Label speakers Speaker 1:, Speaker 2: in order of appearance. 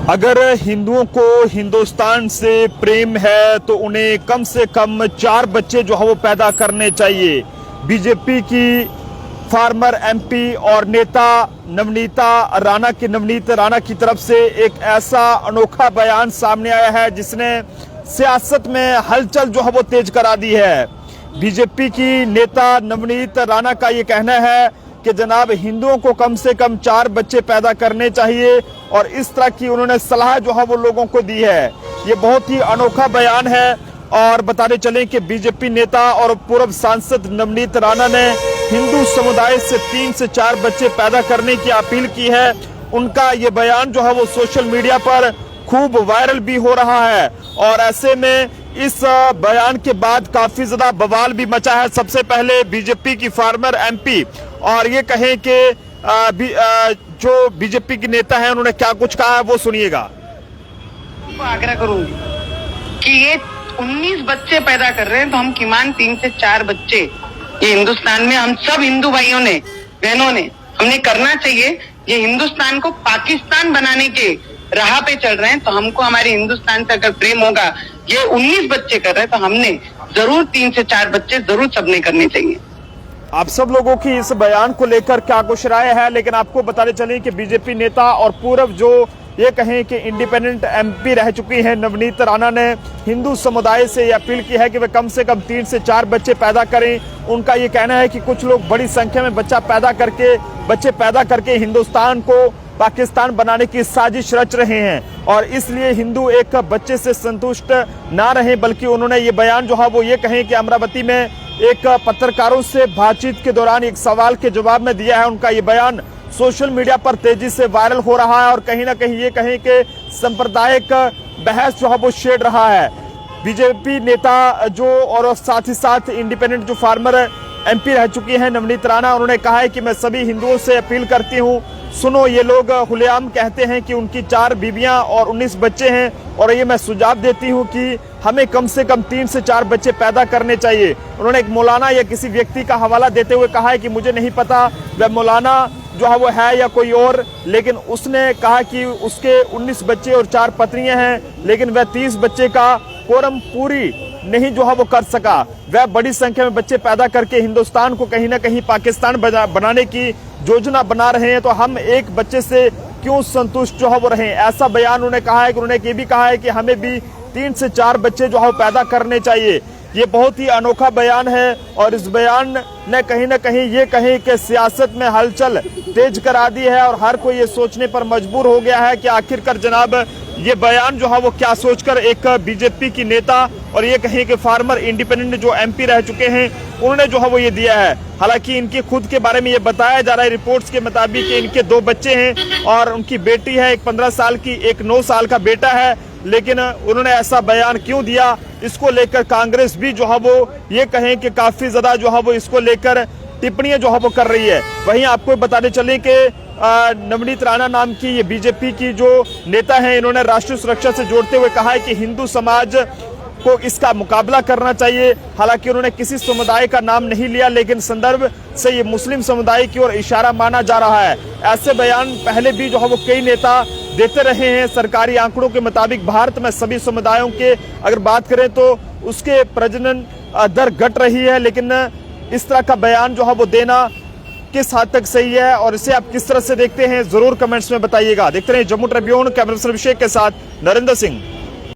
Speaker 1: अगर हिंदुओं को हिंदुस्तान से प्रेम है तो उन्हें कम से कम 4 बच्चे जो है वो पैदा करने चाहिए। बीजेपी की फार्मर एमपी और नेता नवनीत राणा की तरफ से एक ऐसा अनोखा बयान सामने आया है जिसने सियासत में हलचल जो है वो तेज करा दी है। बीजेपी की नेता नवनीत राणा का ये कहना है कि जनाब हिंदुओं को कम से कम 4 बच्चे पैदा करने चाहिए और इस तरह की उन्होंने सलाह जो है वो लोगों को दी है। ये बहुत ही अनोखा बयान है और बताने चलें कि बीजेपी नेता और पूर्व सांसद नवनीत राणा ने हिंदू समुदाय से 3 से 4 बच्चे पैदा करने की अपील की है। उनका ये बयान जो है वो सोशल मीडिया पर खूब वायरल भी हो रहा है और ऐसे में इस बयान के बाद काफी ज्यादा बवाल भी मचा है। सबसे पहले बीजेपी की फार्मर एमपी और ये कहें कि जो बीजेपी के नेता हैं उन्होंने क्या कुछ कहा है वो सुनिएगा।
Speaker 2: आग्रह करूंगी कि ये 19 बच्चे पैदा कर रहे हैं तो हम किमान 3 से 4 बच्चे ये हिंदुस्तान में हम सब हिंदू भाइयों ने बहनों ने हमने करना चाहिए। ये हिंदुस्तान को पाकिस्तान बनाने के राह पे चल रहे हैं तो हमको हमारे हिंदुस्तान से अगर प्रेम होगा, ये 19 बच्चे कर रहे हैं तो हमने जरूर 3 से 4 बच्चे जरूर सबने करने चाहिए।
Speaker 1: आप सब लोगों की इस बयान को लेकर क्या कुछ राय है, लेकिन आपको बताने चलें कि बीजेपी नेता और पूर्व जो ये कहें कि इंडिपेंडेंट एमपी रह चुकी हैं नवनीत राणा ने हिंदू समुदाय से ये अपील की है कि वे कम से कम 3 से 4 बच्चे पैदा करें। उनका ये कहना है कि कुछ लोग बड़ी संख्या में बच्चे पैदा करके हिंदुस्तान को पाकिस्तान बनाने की साजिश रच रहे हैं और इसलिए हिंदू एक बच्चे से संतुष्ट ना रहे, बल्कि उन्होंने ये बयान जो है वो ये कहें कि अमरावती में एक पत्रकारों से बातचीत के दौरान एक सवाल के जवाब में दिया है। उनका ये बयान सोशल मीडिया पर तेजी से वायरल हो रहा है और कहीं ना कहीं ये कहें कि सांप्रदायिक बहस जो है वो छेड़ रहा है। बीजेपी नेता जो और साथ ही साथ इंडिपेंडेंट जो फार्मर एमपी रह चुकी हैं नवनीत राणा, उन्होंने कहा है कि मैं सभी हिंदुओं से अपील करती हूँ, सुनो ये लोग खुलेआम कहते हैं कि उनकी 4 बीवियां और 19 बच्चे हैं और ये मैं सुझाव देती हूं कि हमें कम से कम 3 से 4 बच्चे पैदा करने चाहिए। उन्होंने एक मौलाना या किसी व्यक्ति का हवाला देते हुए कहा है कि मुझे नहीं पता वह मौलाना जो है वो है या कोई और, लेकिन उसने कहा कि उसके 19 बच्चे और 4 पत्नियां हैं, लेकिन वह 30 बच्चे का कोरम पूरी नहीं जो है वो कर सका। वह बड़ी संख्या में बच्चे पैदा करके हिंदुस्तान को कहीं ना कहीं पाकिस्तान बनाने की योजना बना रहे हैं, तो हम एक बच्चे से क्यों संतुष्ट जो है वो रहें। ऐसा बयान उन्होंने कहा है कि उन्होंने ये भी कहा है कि हमें भी 3 से 4 बच्चे जो है पैदा करने चाहिए। ये बहुत ही अनोखा बयान है और इस बयान ने कहीं ना कहीं ये कहें कि सियासत में हलचल तेज करा दी है और हर कोई ये सोचने पर मजबूर हो गया है कि आखिरकार जनाब ये बयान जो है वो क्या सोचकर एक बीजेपी की नेता और ये कहें कि फार्मर इंडिपेंडेंट जो एमपी रह चुके हैं उन्होंने जो है वो ये दिया है। हालांकि इनके खुद के बारे में ये बताया जा रहा है रिपोर्ट्स के मुताबिक कि इनके 2 बच्चे हैं और उनकी बेटी है, एक 15 साल की, एक 9 साल का बेटा है, लेकिन उन्होंने ऐसा बयान क्यों दिया इसको लेकर कांग्रेस भी जो है वो ये कहें कि काफी ज्यादा जो है वो इसको लेकर टिप्पणियां जो है वो कर रही है। वहीं आपको बताने चले कि नवनीत राणा नाम की ये बीजेपी की जो नेता हैं, इन्होंने राष्ट्रीय सुरक्षा से जोड़ते हुए कहा है कि हिंदू समाज को इसका मुकाबला करना चाहिए। हालांकि उन्होंने किसी समुदाय का नाम नहीं लिया, लेकिन संदर्भ से ये मुस्लिम समुदाय की ओर इशारा माना जा रहा है। ऐसे बयान पहले भी जो है वो कई नेता देते रहे हैं। सरकारी आंकड़ों के मुताबिक भारत में सभी समुदायों के अगर बात करें तो उसके प्रजनन दर घट रही है, लेकिन इस तरह का बयान जो है वो देना किस हद तक सही है और इसे आप किस तरह से देखते हैं जरूर कमेंट्स में बताइएगा। देखते रहिए जम्मू ट्रिब्यून, कैमरा पर्सन अभिषेक के साथ नरेंद्र सिंह।